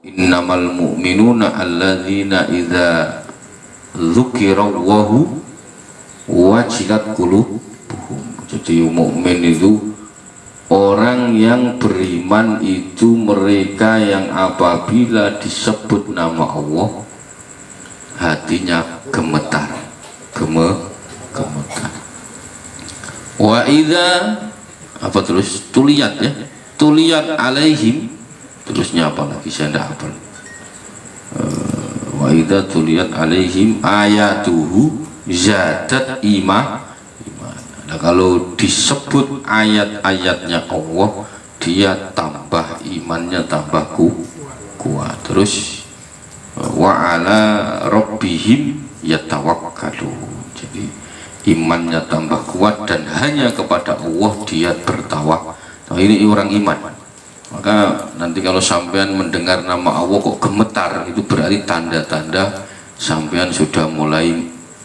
Innamal mu'minuna alladzina idza dzukirallahu wajilat qulubuhum. Jadi mukmin itu orang yang beriman, itu mereka yang apabila disebut nama Allah hatinya gemetar. Gemetar. Wa idza apa terus tuliyat ya, tuliyat alaihim, terusnya apa lagi saya tidak hafal. Wa idza tuliyat alaihim ayatuhu zadat imah. Nah, kalau disebut ayat-ayatnya Allah, dia tambah imannya, tambah kuat. Terus wa ala rabbihim yatawakkalun. Jadi imannya tambah kuat dan hanya kepada Allah dia bertawakal. Nah, ini orang iman. Maka nanti kalau sampean mendengar nama Allah kok gemetar, itu berarti tanda-tanda sampean sudah mulai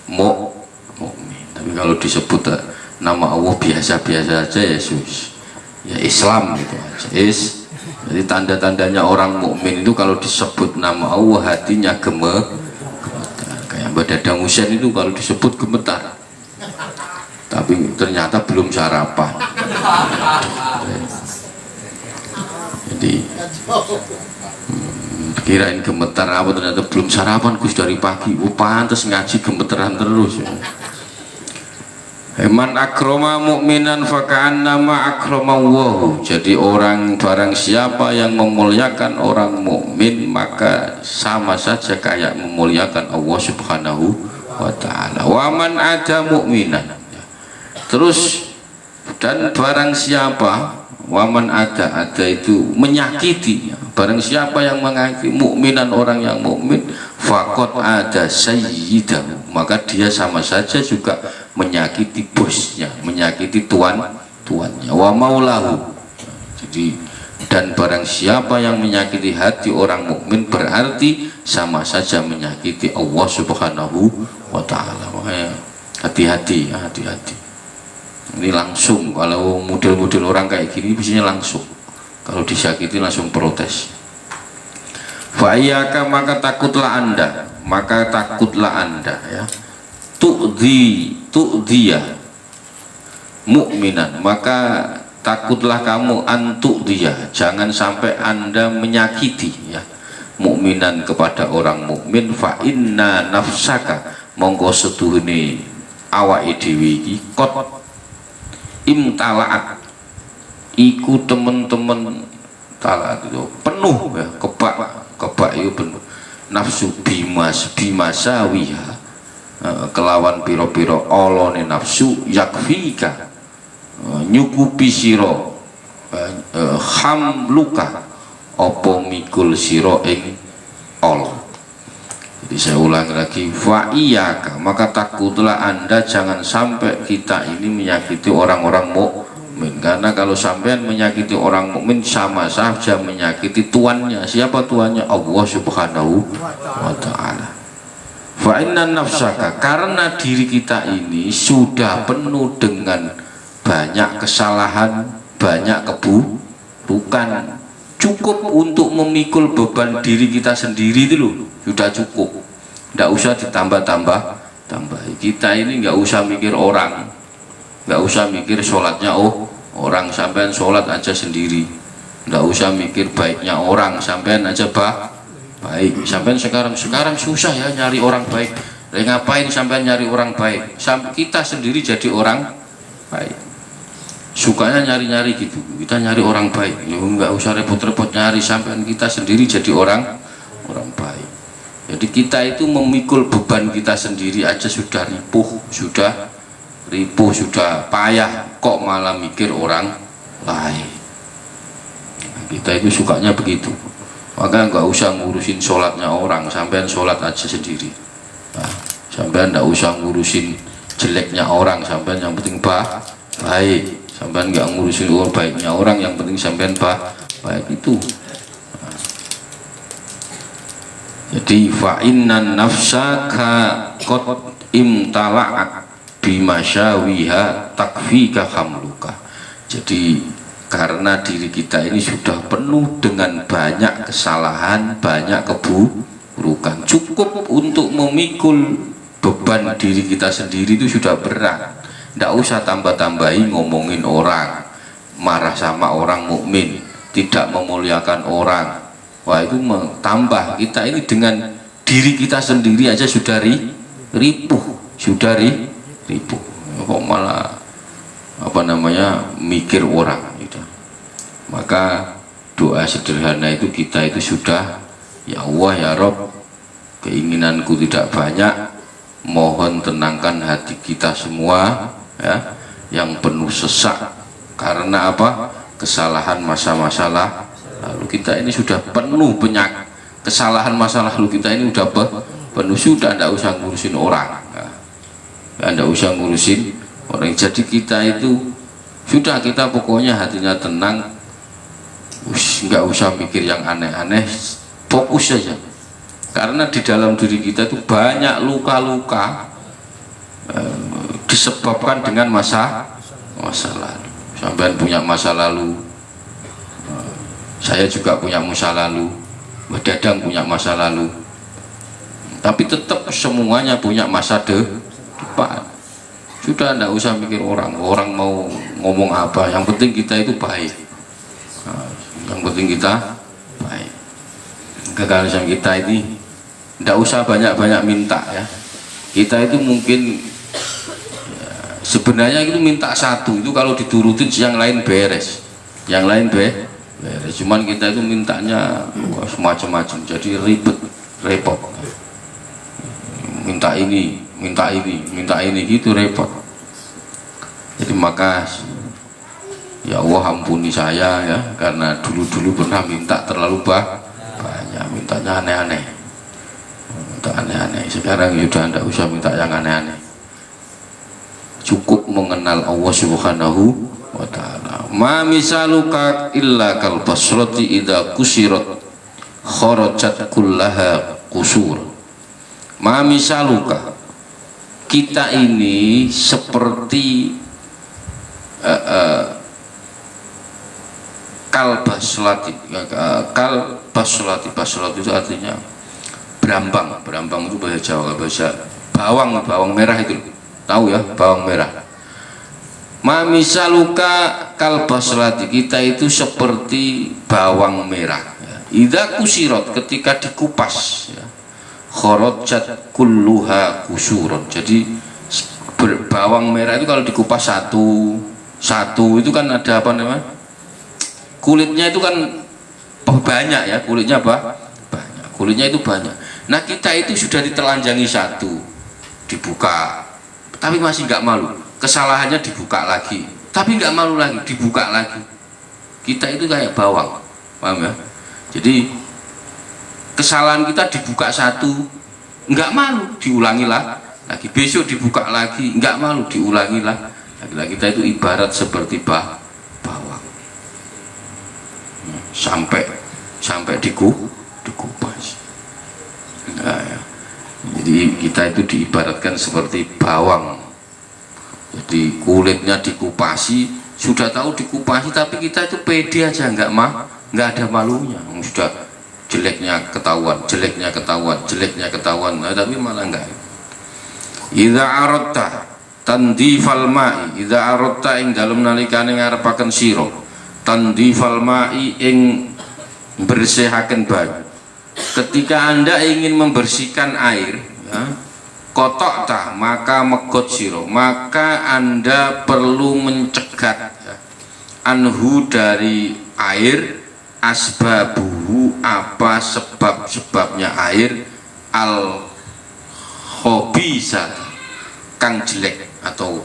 mukmin. Tapi kalau disebut nama Allah biasa-biasa aja, Yesus ya Islam gitu aja. Jadi tanda-tandanya orang mukmin itu kalau disebut nama Allah hatinya gemetar. Kayak Mbak Dadang Husain itu kalau disebut gemetar, tapi ternyata belum sarapan. Jadi kirain gemetar apa, ternyata belum sarapan Gus dari pagi. Pantes ngaji gemeteran terus ya. Man akroma mu'minan faka'annama akramawahu. Jadi orang barang siapa yang memuliakan orang mukmin maka sama saja kayak memuliakan Allah Subhanahu wa ta'ala. Wa man ada mu'minan. Terus dan barang siapa, waman ada itu menyakiti, barang siapa yang menyakiti mukminan, orang yang mukmin, faqad ada sayyidahu, maka dia sama saja juga menyakiti bosnya, menyakiti tuannya, wa maulahu. Jadi dan barang siapa yang menyakiti hati orang mukmin berarti sama saja menyakiti Allah Subhanahu wa ta'ala. Makanya hati-hati. Ini langsung, kalau model-model orang kayak gini biasanya langsung kalau disakiti langsung protes. Fa'iyaka maka takutlah anda ya, tu'dhiya mu'minan, maka takutlah kamu antu'dhiya, jangan sampai anda menyakiti ya mukminan kepada orang mukmin. Fa inna nafsaka monggo setuhune awake dhewe iki kot imtalaat iku temen-temen talaat itu penuh ya, kebak itu penuh nafsu bimasawiha, kelawan piro-piro olone nafsu yakfika nyukupi siro hamluka opo mikul siro ing ol. Jadi saya ulang lagi, fa'iyaka maka takutlah anda jangan sampai kita ini menyakiti orang-orang mukmin, karena kalau sampean menyakiti orang mukmin sama saja menyakiti tuannya. Siapa tuannya? Allah Subhanahu wa ta'ala. Fa'inna nafsaka, karena diri kita ini sudah penuh dengan banyak kesalahan, banyak keburukan, cukup untuk memikul beban diri kita sendiri itu loh, sudah cukup, tidak usah ditambah-tambah. Kita ini nggak usah mikir orang, nggak usah mikir sholatnya orang, sampean sholat aja sendiri, nggak usah mikir baiknya orang, sampean aja baik. Sampean sekarang susah ya nyari orang baik. Ngapain sampean nyari orang baik? Kita sendiri jadi orang baik. Sukanya nyari-nyari gitu, kita nyari orang baik, ya nggak usah repot-repot nyari, sampean kita sendiri jadi orang baik. Jadi kita itu memikul beban kita sendiri aja sudah ripuh, sudah payah, kok malah mikir orang lain. Kita itu sukanya begitu. Maka nggak usah ngurusin sholatnya orang, sampean sholat aja sendiri. Nah, sampean nggak usah ngurusin jeleknya orang, sampean yang penting baik. Sampean nggak ngurusin baiknya orang, yang penting sampean baik itu. Nah. Jadi fa innan nafsaka qad imtala'at bimasyawiha takfika hamluka. Jadi karena diri kita ini sudah penuh dengan banyak kesalahan, banyak keburukan. Cukup untuk memikul beban diri kita sendiri itu sudah berat. Tidak usah tambah-tambahi ngomongin orang, marah sama orang mukmin, tidak memuliakan orang. Wah, itu tambah kita ini dengan diri kita sendiri aja sudah ripuh, sudah ripuh. Kok malah mikir orang gitu. Maka doa sederhana itu kita itu sudah, ya Allah ya Rob, keinginanku tidak banyak, mohon tenangkan hati kita semua ya, yang penuh sesak karena kesalahan masa-masa lalu kita ini sudah penuh penyakit, kesalahan masa lalu kita ini sudah penuh, sudah tidak usah ngurusin orang ya, tidak usah ngurusin orang. Jadi kita itu sudah, kita pokoknya hatinya tenang, nggak usah mikir yang aneh-aneh, fokus saja. Karena di dalam diri kita itu banyak luka-luka disebabkan dengan masa lalu. Sampai punya masa lalu, saya juga punya masa lalu, Mbak Dadang punya masa lalu, tapi tetap semuanya punya masa depan. Sudah tidak usah mikir orang mau ngomong apa, yang penting kita itu baik. Yang penting kita baik. Kegagalan kita ini tidak usah banyak-banyak minta ya. Kita itu mungkin ya, sebenarnya itu minta satu, itu kalau diturutin yang lain beres, yang lain beres. Cuman kita itu mintanya semacam-macam, jadi repot. Minta ini gitu, repot. Jadi maka ya Allah ampuni saya ya, karena dulu pernah minta terlalu banyak, mintanya aneh-aneh, sekarang sudah tidak usah minta yang aneh-aneh, cukup mengenal Allah Subhanahu wa ta'ala. Ma misaluka illa kal basrati idza kusirat kharajat kullaha kusur. Ma misaluka, kita ini seperti kalbaslati itu artinya berambang itu bahasa Jawa, bahasa bawang merah itu, tahu ya, bawang merah. Mamisaluka kalbaslati, kita itu seperti bawang merah ya. Idza kusirat, ketika dikupas ya, kharajat kulluha kusurun. Jadi bawang merah itu kalau dikupas satu itu kan ada kulitnya itu kan banyak ya, kulitnya banyak, kulitnya itu banyak. Nah kita itu sudah ditelanjangi satu, dibuka tapi masih nggak malu, kesalahannya dibuka lagi tapi nggak malu lagi, dibuka lagi. Kita itu kayak bawang, paham ya? Jadi kesalahan kita dibuka satu, nggak malu, diulangi lagi, besok dibuka lagi, nggak malu, diulangi lagi. Kita itu ibarat seperti bawang sampai dikupas. Nah, ya. Jadi kita itu diibaratkan seperti bawang. Jadi kulitnya dikupasi, sudah tahu dikupasi, tapi kita itu pede aja, nggak ada malunya. Sudah jeleknya ketahuan, nah, tapi malah enggak. Idza aratta tandifal ma'i, idza aratta ing dalem nalikane ngarepaken sira, tandifal ma'i ing bersihaken banyu. Ketika Anda ingin membersihkan air ya, kotok tah maka megot sira, maka Anda perlu mencegat ya, anhu dari air, asbabuhu apa sebabnya air, al khabisa kang jelek atau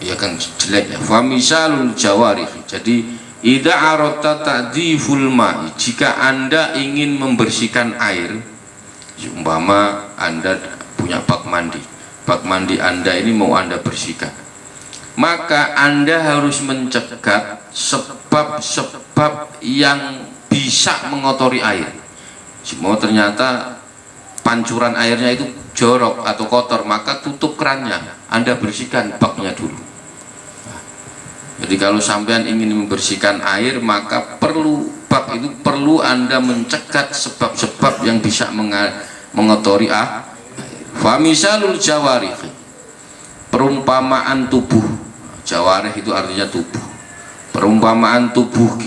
ya kan jelek ya, famisalul jawarih. Jadi idza aratta ta'diful ma'i, jika Anda ingin membersihkan air, umpama Anda punya bak mandi Anda ini mau Anda bersihkan, maka Anda harus mencegat sebab-sebab yang bisa mengotori air. Semua ternyata pancuran airnya itu jorok atau kotor, maka tutup kerannya, Anda bersihkan baknya dulu. Jadi kalau sampean ingin membersihkan air, maka bab itu perlu Anda mencegat sebab-sebab yang bisa mengotori air. Famisalul jawarih, perumpamaan tubuh. Jawarih itu artinya tubuh. Perumpamaan tubuh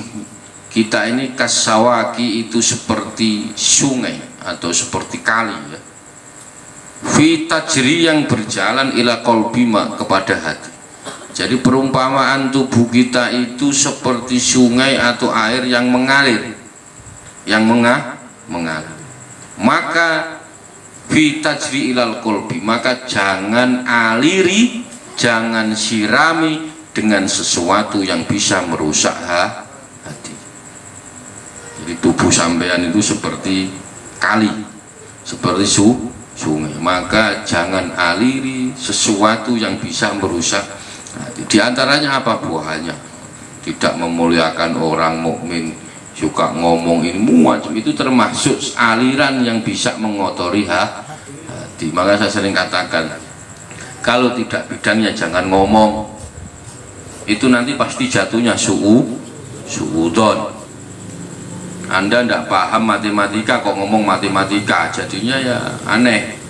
kita ini kasawaki, itu seperti sungai atau seperti kali ya. Fi tajri, yang berjalan ila qalbima, kepada hati. Jadi perumpamaan tubuh kita itu seperti sungai atau air yang mengalir, mengalir. Maka fi tajri ilal qalbi, maka jangan aliri, jangan sirami dengan sesuatu yang bisa merusak hati. Jadi tubuh sampean itu seperti kali, seperti sungai, maka jangan aliri sesuatu yang bisa merusak. Di antaranya apa buahnya? Tidak memuliakan orang mukmin, suka ngomong ini macam itu, termasuk aliran yang bisa mengotori hati. Maka saya sering katakan, kalau tidak bidangnya jangan ngomong. Itu nanti pasti jatuhnya suudon. Anda tidak paham matematika kok ngomong matematika, jadinya ya aneh.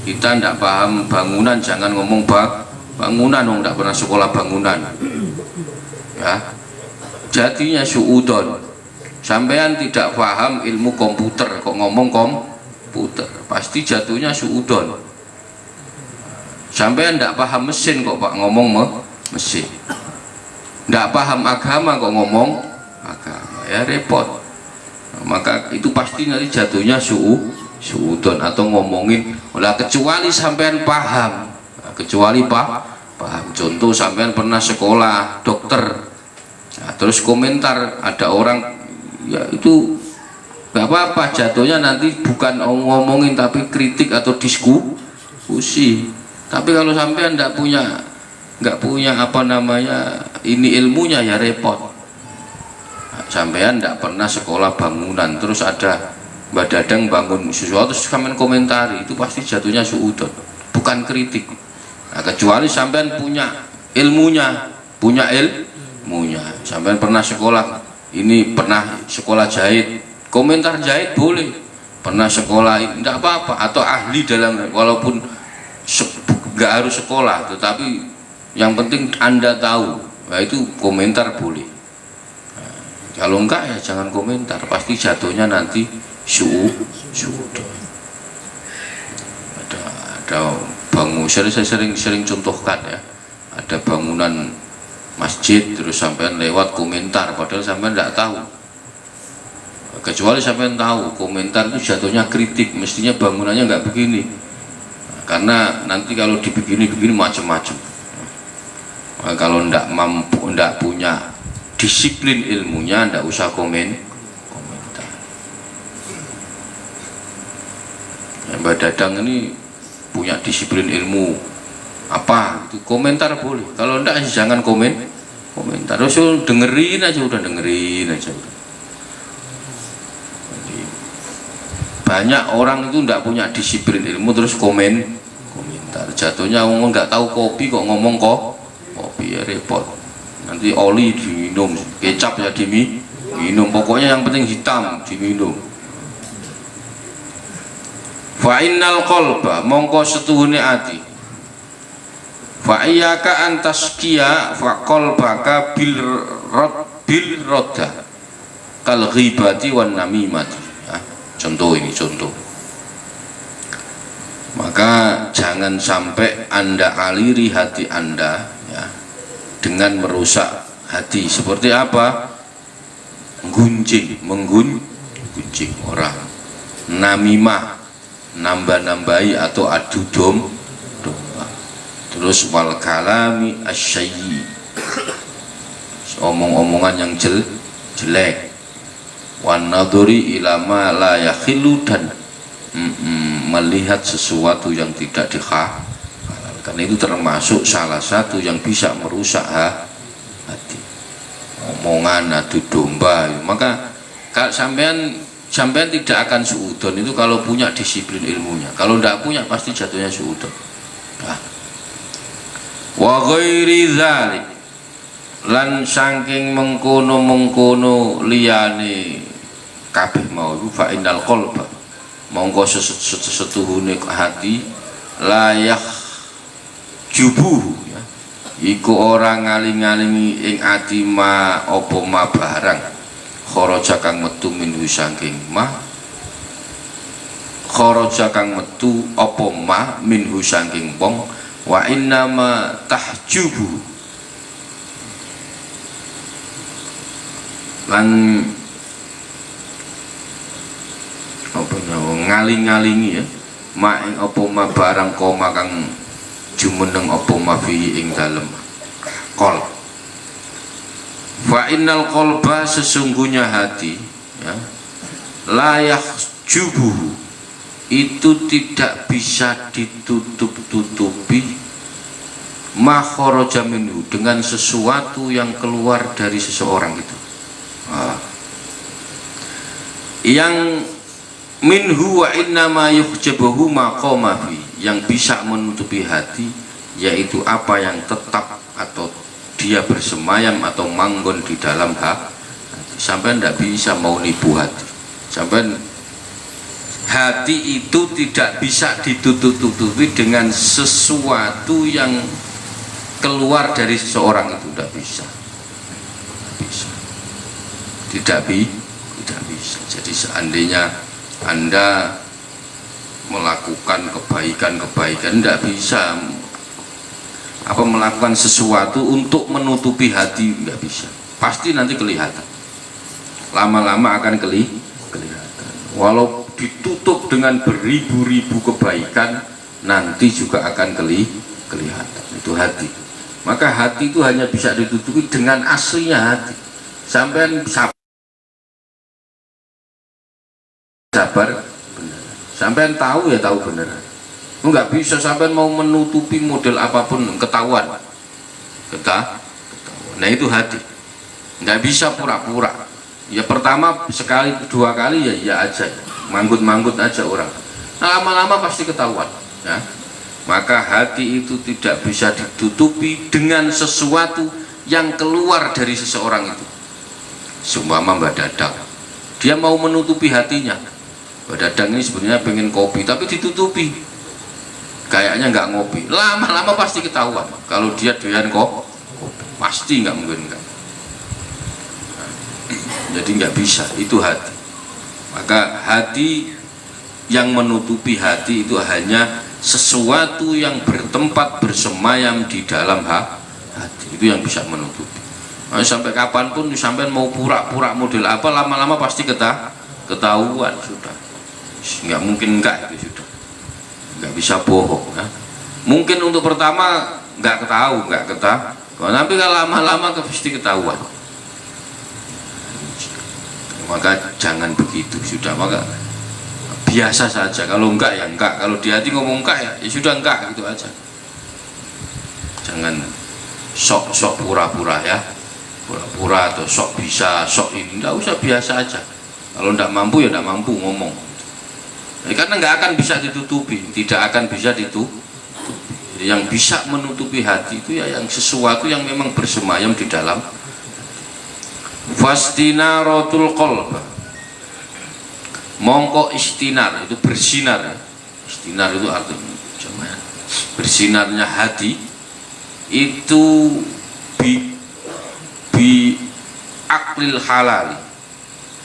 Kita tidak paham bangunan, jangan ngomong bangunan, dong tidak pernah sekolah bangunan ya, jadinya suudon. Sampean tidak paham ilmu komputer kok ngomong komputer, pasti jatuhnya suudon. Sampean tidak paham mesin kok pak ngomong mesin. Tidak paham agama kok ngomong agama, ya repot. Maka itu pasti nanti jatuhnya suudon atau ngomongin olah, kecuali sampean paham. Kecuali paham. Contoh sampean pernah sekolah dokter, nah, terus komentar ada orang, ya itu nggak apa-apa, jatuhnya nanti bukan ngomongin tapi kritik atau diskusi. Tapi kalau sampean nggak punya apa namanya ini ilmunya, ya repot. Nah, sampean nggak pernah sekolah bangunan, terus ada Mbak Dadang bangun sesuatu terus sampean komentari, itu pasti jatuhnya suudon, bukan kritik. Nah, kecuali sampean punya ilmunya, sampean pernah sekolah ini, pernah sekolah jahit, komentar jahit boleh, pernah sekolah ini tidak apa-apa, atau ahli dalam, walaupun nggak harus sekolah, tetapi yang penting Anda tahu, nah itu komentar boleh. Nah, kalau enggak ya jangan komentar, pasti jatuhnya nanti suudon. Ada bangun, saya sering contohkan ya, ada bangunan masjid terus sampean lewat komentar, padahal sampean tidak tahu. Kecuali sampean tahu komentar itu jatuhnya kritik, mestinya bangunannya nggak begini, karena nanti kalau dibegini macam-macam. Nah, kalau tidak mampu, tidak punya disiplin ilmunya, tidak usah komentar. Mbak Dadang ini punya disiplin ilmu apa, itu komentar boleh, kalau enggak jangan komentar, terus dengerin aja udah. Jadi, banyak orang itu enggak punya disiplin ilmu terus komentar, jatuhnya ngomong nggak tahu kopi kok ngomong kopi, ya repot. Nanti oli diminum, kecap ya diminum, pokoknya yang penting hitam diminum. Fa innal qalba, mongko setuhune ati, fa iyyaka antasqiya fa qalbaka bil rodda kal ghibati wan namimati. Contoh ini, maka jangan sampai Anda aliri hati Anda ya, dengan merusak hati. Seperti apa? Menggunjing orang, namimah, nambah-nambahi atau adu domba. Terus wal kalami asyayyi, omong-omongan yang jelek, wan nadhuri ila ma la yakhillu, dan melihat sesuatu yang tidak dihalalkan, itu termasuk salah satu yang bisa merusak hati. Omongan adu domba, maka sampean tidak akan suudon itu kalau punya disiplin ilmunya. Kalau tidak punya pasti jatuhnya suudon. Wa ghairi dzalik, lan saking mengkono-mengkono liyane kabeh mau iku fa innal qalba mongko setuhune hati layak jubuh ya iku ora ngaling-alingi ing ati ma apa ma barang kharaja kang metu minhu saking ma kharaja kang metu apa ma minhu saking wong wa innama tahjubu lan apa ngaling-ngalingi ya ma ing apa ma barang koma kang jumeneng apa ma fi ing dalem qol fa innal qalba sesungguhnya hati ya layak jubuh itu tidak bisa ditutup-tutupi ma kharaja minhu dengan sesuatu yang keluar dari seseorang itu yang minhu wa innama yuhjabuhu ma qama fi yang bisa menutupi hati yaitu apa yang tetap atau dia bersemayam atau manggon di dalam hati sampai tidak bisa mau nipu hati sampai hati itu tidak bisa ditutup-tutupi dengan sesuatu yang keluar dari seseorang itu tidak bisa. Jadi seandainya Anda melakukan kebaikan tidak bisa melakukan sesuatu untuk menutupi hati, nggak bisa, pasti nanti kelihatan, lama-lama akan kelihatan walau ditutup dengan beribu-ribu kebaikan nanti juga akan kelihatan itu hati. Maka hati itu hanya bisa ditutupi dengan aslinya hati. Sampai sabar benar. Sampai tahu ya tahu beneran. Enggak bisa sampai mau menutupi model apapun ketahuan. Nah itu hati. Enggak bisa pura-pura. Ya pertama sekali dua kali ya aja. Manggut-manggut aja orang. Nah, lama-lama pasti ketahuan. Ya. Maka hati itu tidak bisa ditutupi dengan sesuatu yang keluar dari seseorang itu. Seumpama Mbak Dadang, dia mau menutupi hatinya. Mbak Dadang ini sebenarnya pengen kopi tapi ditutupi, kayaknya nggak ngopi, lama-lama pasti ketahuan kalau dia doyan kopi, pasti nggak mungkin enggak. Jadi nggak bisa, itu hati. Maka hati yang menutupi hati itu hanya sesuatu yang bertempat bersemayam di dalam hati, itu yang bisa menutupi. Nah, sampai kapanpun sampai mau pura-pura model apa lama-lama pasti ketahuan sudah, nggak mungkin enggak itu sudah, nggak bisa bohong. Nah, mungkin untuk pertama nggak ketahuan, tapi kalau lama-lama pasti ketahuan. Maka jangan begitu sudah, maka biasa saja. Kalau enggak ya enggak, kalau di hati ngomong enggak ya sudah enggak, gitu aja. Jangan sok-sok pura-pura ya, pura-pura atau sok bisa, sok ini, enggak usah, biasa aja. Kalau enggak mampu ya enggak mampu ngomong. Karena enggak akan bisa ditutupi, tidak akan bisa ditutupi. Yang bisa menutupi hati itu ya yang sesuatu yang memang bersemayam di dalam. Fastinaratul qalb, mongko istinar itu bersinar. Istinar itu artinya bersinarnya hati itu bi aklil halal,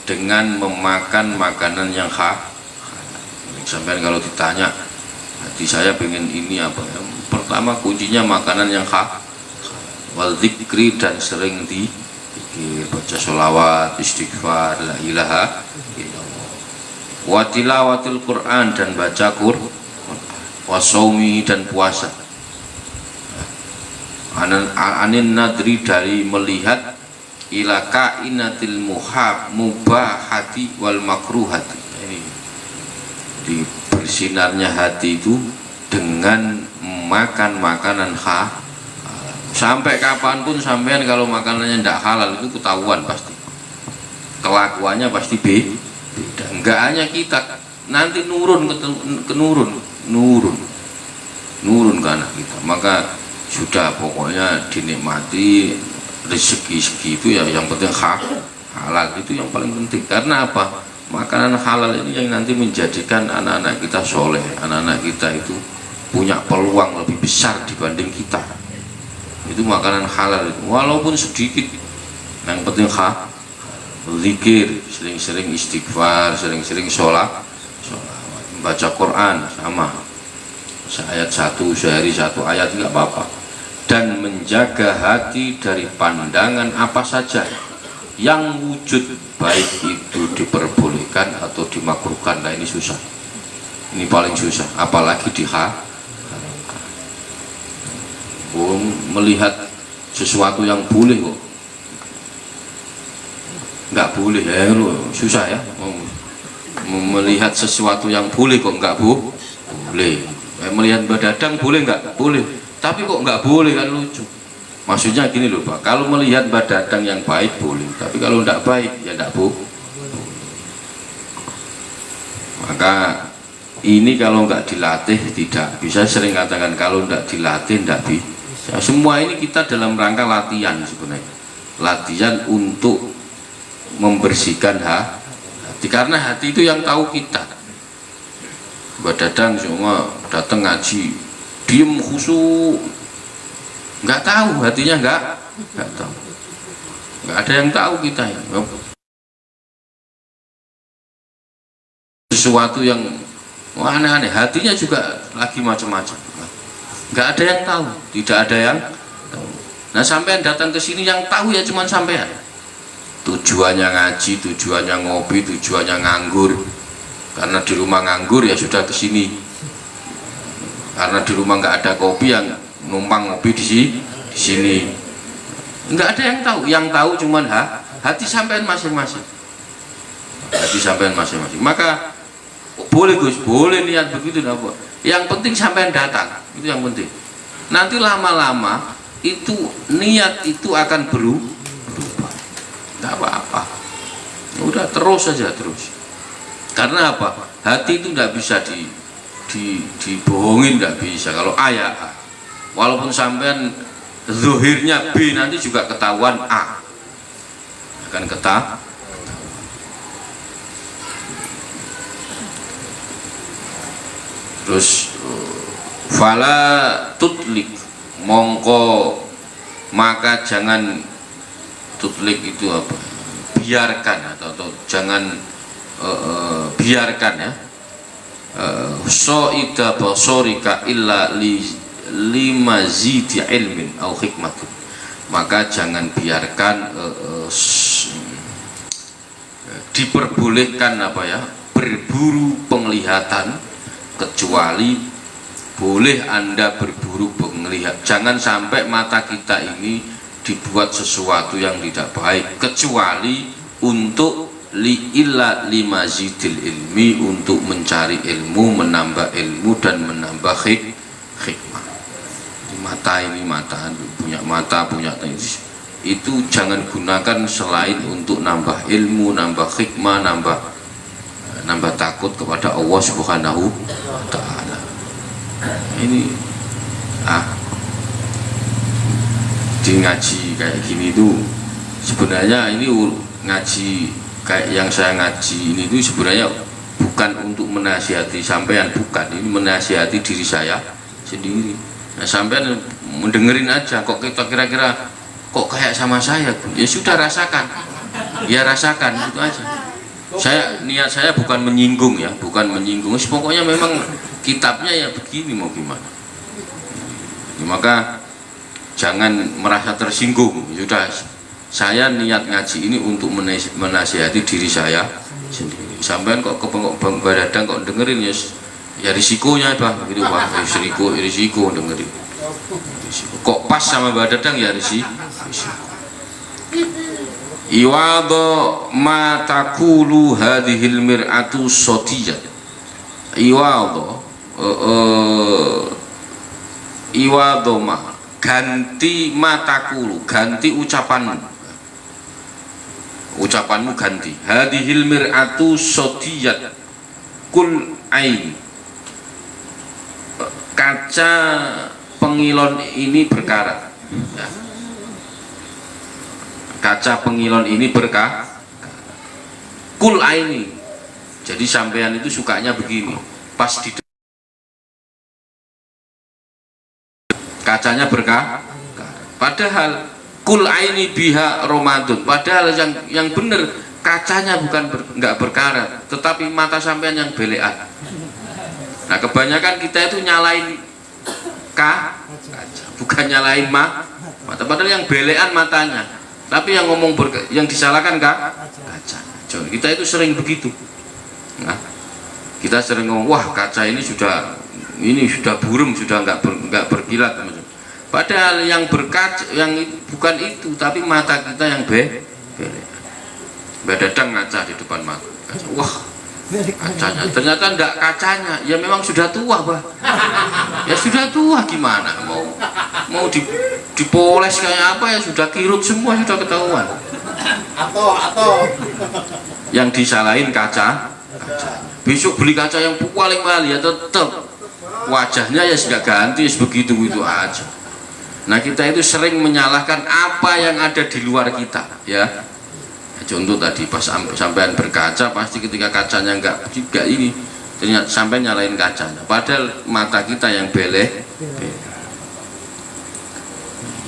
dengan memakan makanan yang halal. Sampai kalau ditanya hati saya pengen ini apa ya, pertama kuncinya makanan yang halal, wal dzikri, dan sering baca sholawat, istighfar, la ilaha illallah, wa tilawatil Quran, dan baca Quran, wasaumi, dan puasa, anin nadri, dari melihat, ila kainatil mubahati wal makruhati. Ini di bersinarnya hati itu dengan makan makanan halal. Sampai kapanpun sampean kalau makanannya tidak halal itu ketahuan pasti, kelakuannya pasti beda. Enggak hanya kita, nanti nurun ke anak kita. Maka sudah, pokoknya dinikmati, rezeki itu ya yang penting halal itu yang paling penting. Karena apa? Makanan halal ini yang nanti menjadikan anak-anak kita soleh, anak-anak kita itu punya peluang lebih besar dibanding kita. Itu makanan halal itu, walaupun sedikit, yang penting zikir, sering-sering istighfar, sering-sering sholat, baca Quran sama ayat satu, sehari satu ayat nggak apa-apa, dan menjaga hati dari pandangan apa saja yang wujud baik itu diperbolehkan atau dimakruhkan. Nah ini susah, ini paling susah, apalagi melihat sesuatu yang boleh kok nggak boleh ya, susah ya. Melihat sesuatu yang boleh kok nggak boleh. Melihat badadang boleh nggak boleh, tapi kok nggak boleh, kan lucu. Maksudnya gini loh Pak, kalau melihat badadang yang baik boleh, tapi kalau tidak baik ya tidak boleh. Maka ini kalau nggak dilatih tidak bisa. Sering katakan kalau nggak dilatih tidak bisa. Semua ini kita dalam rangka latihan sebenarnya, latihan untuk membersihkan hati, karena hati itu yang tahu kita. Badadang semua datang ngaji diem khusyuk, nggak tahu hatinya, nggak tahu, nggak ada yang tahu kita ya. Sesuatu yang aneh-aneh, hatinya juga lagi macam-macam, nggak ada yang tahu, tidak ada yang tahu. Nah sampean datang ke sini yang tahu ya cuman sampean, tujuannya ngaji, tujuannya ngopi, tujuannya nganggur. Karena di rumah nganggur ya sudah ke sini, karena di rumah nggak ada kopi yang numpang ngopi di sini. Nggak ada yang tahu, yang tahu cuman hati sampean masing-masing, hati sampean masing-masing. Maka boleh Gus, boleh niat begitu, apa? Yang penting sampean datang, itu yang penting. Nanti lama-lama itu niat itu akan berubah, nggak apa-apa. Udah terus saja terus. Karena apa? Hati itu tidak bisa dibohongin, nggak bisa. Kalau A ya A, walaupun sampean zuhirnya B, nanti juga ketahuan A, akan ketahuan. Terus fala tutlik, mongko maka jangan, tutlik itu apa? Biarkan atau jangan biarkan ya, so'ida basorika illa limazidi ilmin au hikmatin, maka jangan biarkan diperbolehkan apa ya, berburu penglihatan, kecuali boleh Anda berburu penglihatan. Jangan sampai mata kita ini dibuat sesuatu yang tidak baik, kecuali untuk limazidil ilmi, untuk mencari ilmu, menambah ilmu dan menambah hikmah. Mata ini, mata punya mata, punya itu jangan gunakan selain untuk nambah ilmu, nambah hikmah, nambah takut kepada Allah Subhanahu wa Ta'ala. Ini di ngaji kayak gini tuh sebenarnya ini ngaji kayak yang saya ngaji ini tuh sebenarnya bukan untuk menasihati sampean, bukan, ini menasihati diri saya sendiri. Nah sampean mendengerin aja, kok kita kira-kira kok kayak sama saya, ya sudah rasakan, ya rasakan, itu aja. Niat saya bukan menyinggung ya, bukan menyinggung, pokoknya memang kitabnya ya begini, mau gimana. Maka jangan merasa tersinggung. Sudah, saya niat ngaji ini untuk menasihati diri saya sendiri. Sampean kok badadang kok dengerin ya risikonya Pak, gitu Pak, risiko dengerin. Risiko. Kok pas sama badadang ya risiko. Iwado ma takulu hadhil mir'atu sotiyat. Iwado iwado ma, ganti matakulu, ganti ucapanmu ganti. Hadhil mir'atu sotiyat kul ain, kaca pengilon ini berkarat ya. kaca pengilon ini berkah kul aini. Jadi sampean itu sukanya begini, pas di kacanya berkah, padahal kul aini biha Ramadan, padahal yang benar kacanya bukan nggak berkarat, tetapi mata sampean yang belean. Nah kebanyakan kita itu nyalain kaca, bukan nyalain mata, padahal yang belean matanya, tapi yang ngomong yang disalahkan kaca. Kita itu sering begitu. Nah, kita sering ngomong, wah kaca ini sudah buram, sudah nggak berkilat. Padahal yang berkaca, yang bukan itu, tapi mata kita yang belean. Badadang ngaca di depan mata, wah kacanya, ternyata enggak kacanya, ya memang sudah tua bah, ya sudah tua, gimana mau dipoles kayak apa, ya sudah kirut semua, sudah ketahuan. Atau yang disalahin kaca. Besok beli kaca yang paling mahal ya tetap wajahnya ya sudah ganti begitu aja. Nah kita itu sering menyalahkan apa yang ada di luar kita ya. Contoh tadi pas sampean berkaca, pasti ketika kacanya enggak ini, ternyata sampai nyalain kacanya, padahal mata kita yang beleh.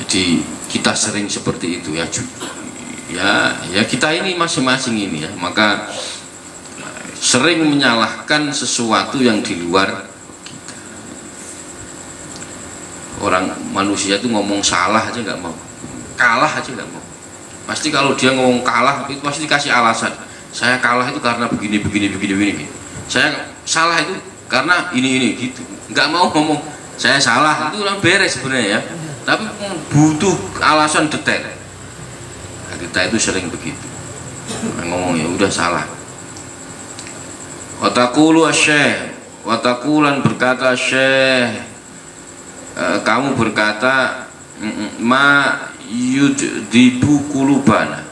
Jadi kita sering seperti itu ya. Ya kita ini masing-masing ini ya, maka sering menyalahkan sesuatu yang di luar kita. Orang manusia itu ngomong salah aja nggak mau, kalah aja nggak mau. Pasti kalau dia ngomong kalah itu pasti dikasih alasan, saya kalah itu karena begini. Saya salah itu karena ini gitu. Nggak mau ngomong saya salah, itu orang beres sebenarnya ya, tapi butuh alasan detail. Nah, kita itu sering begitu, ngomong ya udah salah. Watakulu asyeh, watakulan berkata syekh, kamu berkata ma yudhibu kulubana,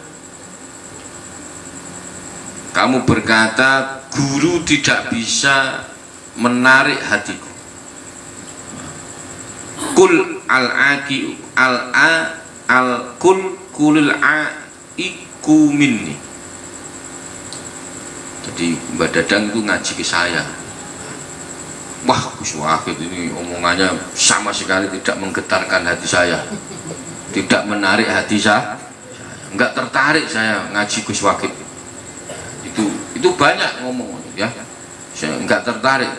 kamu berkata guru tidak bisa menarik hatiku. Kul al-aki al-kul kulil aiku minni. Jadi Mbak Dadang itu ngaji ke saya, wah Gus Wahid ini omongannya sama sekali tidak menggetarkan hati saya, tidak menarik hati saya, nggak tertarik saya ngaji Gus Wahid. Itu banyak ngomong ya, saya nggak tertarik.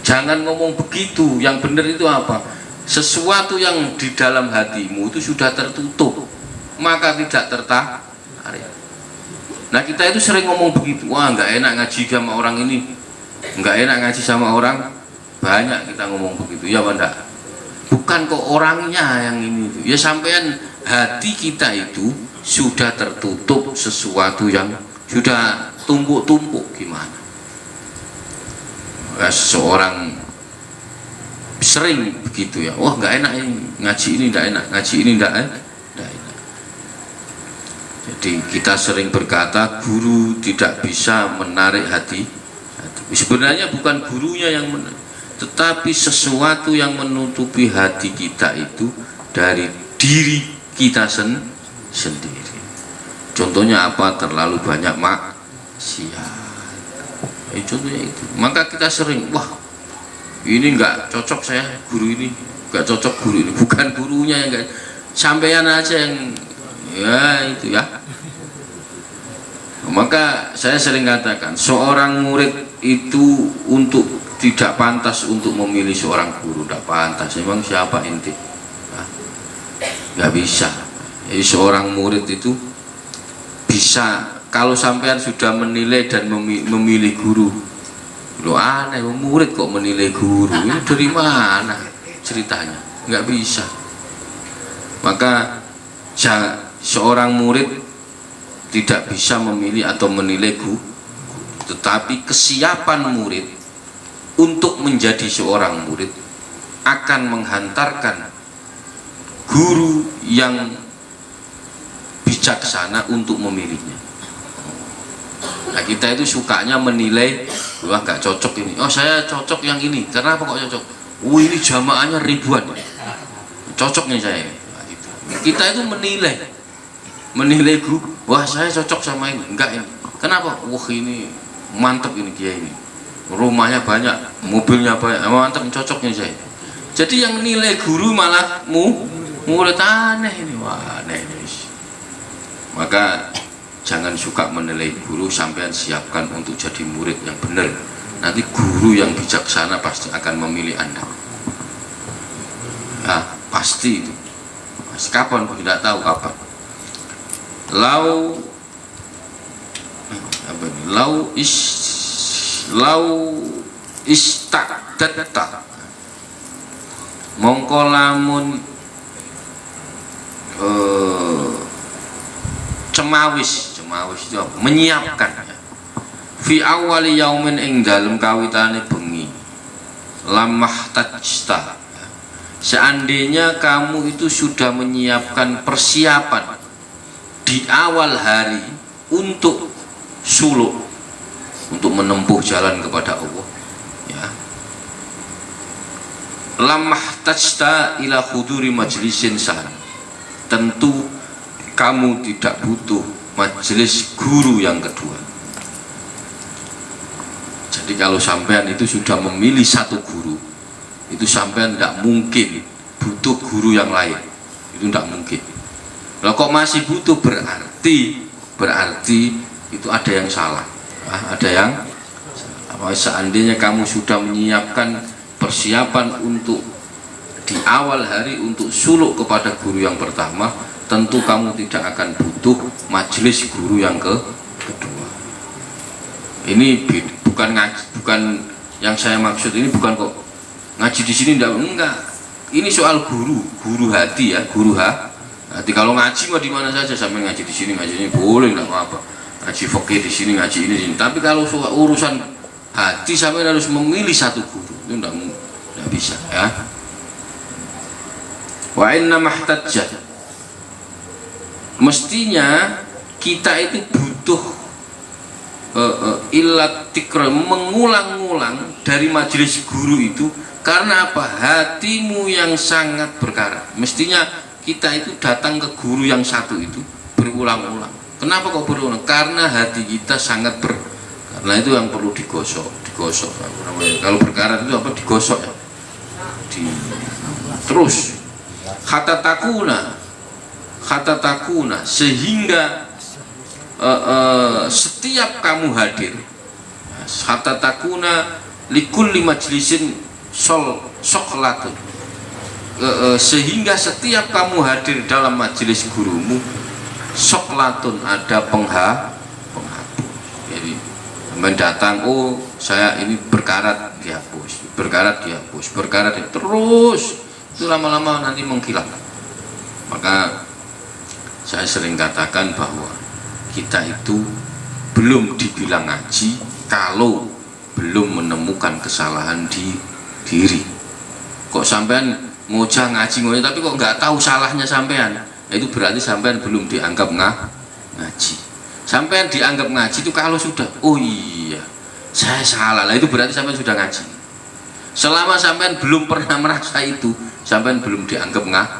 Jangan ngomong begitu, yang benar itu apa? Sesuatu yang di dalam hatimu itu sudah tertutup, maka tidak tertarik. Nah kita itu sering ngomong begitu, wah nggak enak ngaji sama orang ini, nggak enak ngaji sama orang, banyak kita ngomong begitu ya Banda. Bukan kok orangnya yang ini itu, ya sampean hati kita itu sudah tertutup sesuatu yang sudah tumpuk-tumpuk gimana. Seorang sering begitu ya, wah nggak enak ini ngaji ini, nggak enak ngaji ini, nggak enak. Jadi kita sering berkata guru tidak bisa menarik hati. Sebenarnya bukan gurunya yang menarik, tetapi sesuatu yang menutupi hati kita itu dari diri kita sendiri. Contohnya apa? Terlalu banyak maksiat. Contohnya itu. Maka kita sering, wah ini nggak cocok saya guru ini, nggak cocok guru ini, bukan gurunya yang nggak, sampean aja yang ya itu ya. Maka saya sering katakan seorang murid itu untuk tidak pantas untuk memilih seorang guru, tidak pantas. Memang siapa inti? Nggak bisa. Jadi seorang murid itu bisa, kalau sampean sudah menilai dan memilih guru, lo aneh, murid kok menilai guru, ini dari mana ceritanya? Nggak bisa. Maka seorang murid tidak bisa memilih atau menilai guru, tetapi kesiapan murid untuk menjadi seorang murid akan menghantarkan guru yang bijaksana untuk memilihnya. Nah kita itu sukanya menilai, wah gak cocok ini, oh saya cocok yang ini, kenapa kok cocok? Oh ini jamaahnya ribuan, cocoknya saya. Nah, kita itu menilai, menilai guru, wah saya cocok sama ini, enggak ini. Kenapa? Wah ini mantep ini kiai ini, rumahnya banyak, mobilnya banyak, mantep, cocok ini saya. Jadi yang nilai guru malah murid aneh ini, wah aneh ini. Maka jangan suka menilai guru, sampean siapkan untuk jadi murid yang benar. Nanti guru yang bijaksana pasti akan memilih Anda. Nah, pasti itu. Mas, kapan? Tidak tahu kapan. Lau istadatta mongko lamun cemawis itu menyiapkan fi awali yaumin ing dalem kawitane bengi lamah tajta, seandainya kamu itu sudah menyiapkan persiapan di awal hari untuk suluk, untuk menempuh jalan kepada Allah, ya. Lamah tajta ila khuduri majlisin sah, tentu kamu tidak butuh majelis guru yang kedua. Jadi kalau sampean itu sudah memilih satu guru, itu sampean tidak mungkin butuh guru yang lain, itu tidak mungkin. Kalau kok masih butuh, berarti itu ada yang salah, ada yang seandainya kamu sudah menyiapkan persiapan untuk di awal hari untuk suluk kepada guru yang pertama, tentu kamu tidak akan butuh majelis guru yang kedua. Ini bukan yang saya maksud, ini bukan kok ngaji di sini enggak. Ini soal guru hati ya, guru hati. Kalau ngaji mah di mana saja, sampai ngaji di sini, ngaji ini boleh, enggak apa-apa. Ngaji fikih di sini, ngaji ini. Tapi kalau soal urusan hati, sampai harus memilih satu guru, itu enggak bisa ya. Wa inna mahtajjah, mestinya kita itu butuh ilat tikra, mengulang-ulang dari majelis guru itu. Karena apa? Hatimu yang sangat berkarat. Mestinya kita itu datang ke guru yang satu itu berulang-ulang. Kenapa kok berulang? Karena hati kita sangat karena itu yang perlu digosok. Kalau berkarat itu apa? Digosok ya. Terus kata takuna sehingga setiap kamu hadir, kata takuna likulli majlisin soklatun, sehingga setiap kamu hadir dalam majelis gurumu soklatun, ada penghapus. Jadi mendatang, oh saya ini berkarat, dihapus, berkarat terus, itu lama-lama nanti menghilang. Maka saya sering katakan bahwa kita itu belum dibilang ngaji kalau belum menemukan kesalahan di diri. Kok sampean ngojah ngaji tapi kok nggak tahu salahnya sampean, itu berarti sampean belum dianggap ngaji. Sampean dianggap ngaji itu kalau sudah, oh iya saya salah lah, itu berarti sampean sudah ngaji. Selama sampean belum pernah merasa itu, sampean belum dianggap ngaji.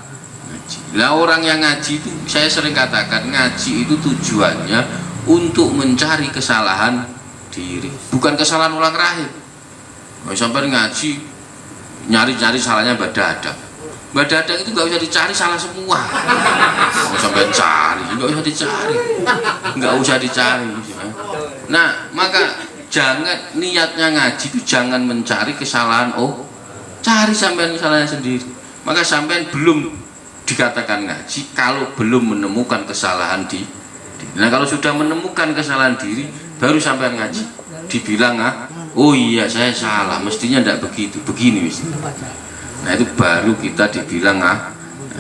Nah, orang yang ngaji itu, saya sering katakan, ngaji itu tujuannya untuk mencari kesalahan diri, bukan kesalahan ulang rahim. Kalau sampai ngaji nyari-nyari salahnya Mbak Dadang itu nggak usah dicari, salah semua. Kalau sampai cari, nggak usah dicari. Nah, maka jangan, niatnya ngaji itu jangan mencari kesalahan, cari sampean kesalahannya sendiri. Maka sampean belum dikatakan ngaji kalau belum menemukan kesalahan diri. Nah, kalau sudah menemukan kesalahan diri, baru sampean ngaji. Dibilang, oh iya saya salah, mestinya tidak begitu, begini mestinya. Nah, itu baru kita dibilang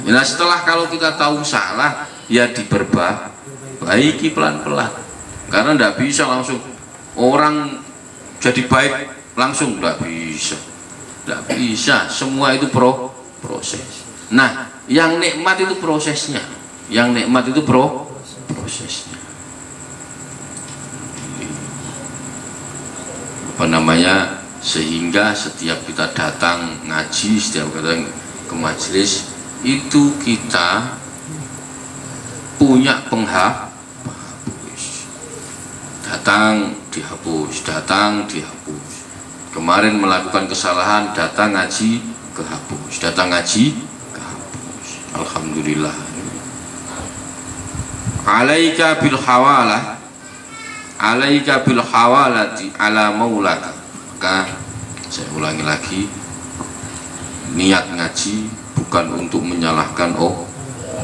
Nah, setelah kalau kita tahu salah, ya diperbaiki pelan-pelan. Karena tidak bisa langsung orang jadi baik langsung, tidak bisa. Semua itu proses. Nah, yang nikmat itu prosesnya, prosesnya. Apa namanya? Sehingga setiap kita datang ngaji, setiap kita ke majelis itu kita punya penghapus. Datang dihapus, datang dihapus. Kemarin melakukan kesalahan, datang ngaji kehapus, datang ngaji kehapus. Alhamdulillah. Alaika bil hawalah, alaika bil hawalati ala maulaka. Maka saya ulangi lagi, niat ngaji bukan untuk menyalahkan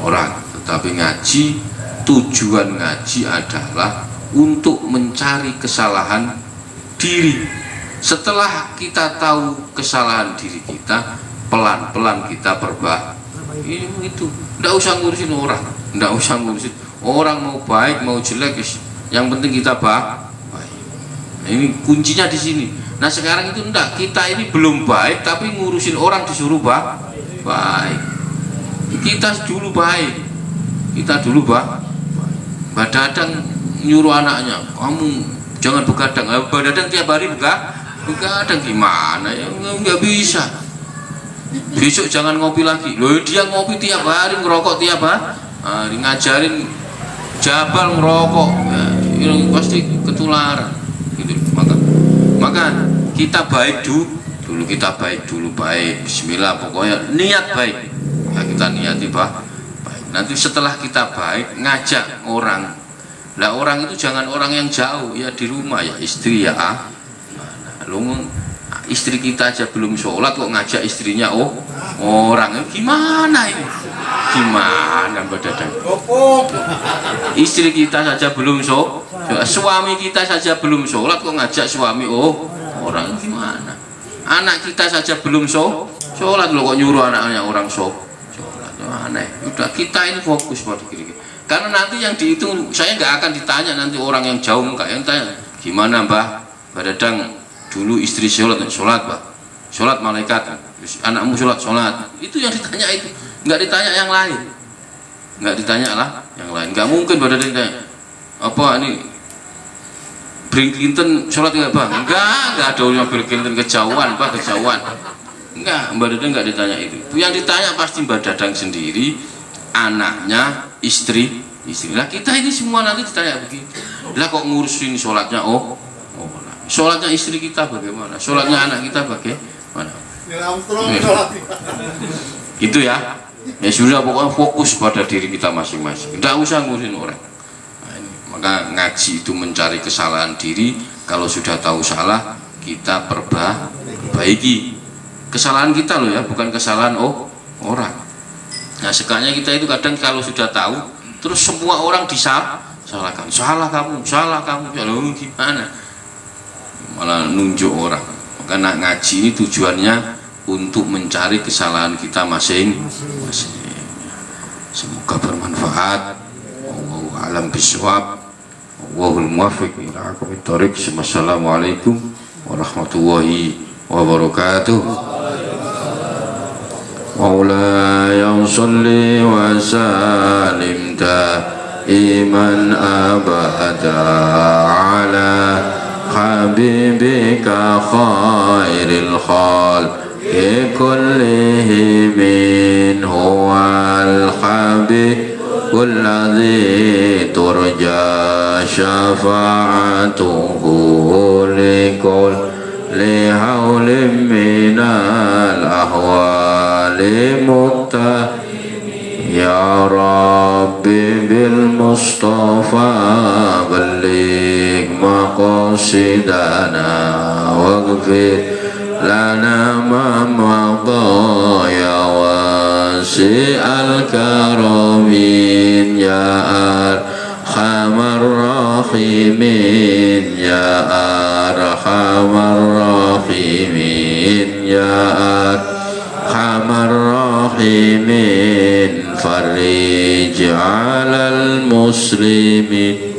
orang, tetapi ngaji, tujuan ngaji adalah untuk mencari kesalahan diri. Setelah kita tahu kesalahan diri kita, pelan-pelan kita perbaiki. Itu tidak usah ngurusin orang, tidak usah ngurusin orang mau baik mau jelek, yang penting kita baik. Nah, ini kuncinya di sini. Nah sekarang itu enggak, kita ini belum baik tapi ngurusin orang disuruh baik. Kita dulu baik, kita dulu baik. Mbak Dadang nyuruh anaknya, kamu jangan begadang. Mbak Dadang tiap hari begadang, gimana ya, nggak bisa. Besok jangan ngopi lagi. Loh, dia ngopi tiap hari, ngerokok tiap hari, ngajarin jabal ngerokok, ya, ini pasti ketularan gitu. Maka kita baik dulu, kita baik dulu, baik, bismillah, pokoknya niat baik ya, kita niati baik. Nanti setelah kita baik, ngajak orang. Nah orang itu jangan orang yang jauh, ya di rumah, ya istri, ya istri kita aja belum sholat kok ngajak istrinya orang, gimana ini, gimana Mbak Dadang? Istri kita saja belum sholat, suami kita saja belum sholat kok ngajak suami orang, gimana? Anak kita saja belum sholat loh kok nyuruh anaknya orang sholat, aneh. Udah, kita ini fokus pada diri kita, karena nanti yang dihitung, saya nggak akan ditanya nanti orang yang jauh, enggak, yang tanya gimana Mbak Dadang dulu istri sholat Mbak, sholat malaikat, anakmu sholat, itu yang ditanya, itu nggak ditanya yang lain, nggak ditanya lah yang lain. Nggak mungkin pada ditanya apa ini Bill Clinton sholat nggak Bang? Nggak ada orang Bill Clinton kejauhan Pak, kejauhan. Enggak, Mbak Dadang nggak ditanya itu. Yang ditanya pasti Mbak Dadang sendiri, anaknya, istri. Lah kita ini semua nanti ditanya begitu. Lah kok ngurusin sholatnya sholatnya istri kita bagaimana? Sholatnya anak kita bagaimana? Itu ya. Ya sudah, pokoknya fokus pada diri kita masing-masing. Tidak usah ngurusin orang. Nah, ini. Maka ngaji itu mencari kesalahan diri. Kalau sudah tahu salah, kita perbaiki. Kesalahan kita loh ya, bukan kesalahan orang. Nah sekanya kita itu kadang kalau sudah tahu, terus semua orang disalahkan. Salah kamu, ya loh, gimana? Malah nunjuk orang. Maka ngaji ini tujuannya untuk mencari kesalahan kita masing-masing. Semoga bermanfaat. Wallahu a'lam bishawab. Wallahul muwaffiq ila aqwamit thoriq. Wassalamualaikum warahmatullahi wabarakatuh. Maulaya sholli wa sallim daiman abada ala habibika khairil khalqi kullihim huwal habibul ladzi turja syafa'atuhu likulli hawlim minal ahwali ya Rabbi bil Mustafa balligh maqasidana waghfir lana ma madha ya wasi'al karamin ya arhamar rahimin ya arhamar rahimin ya arhamar rahimin farij 'alal muslimin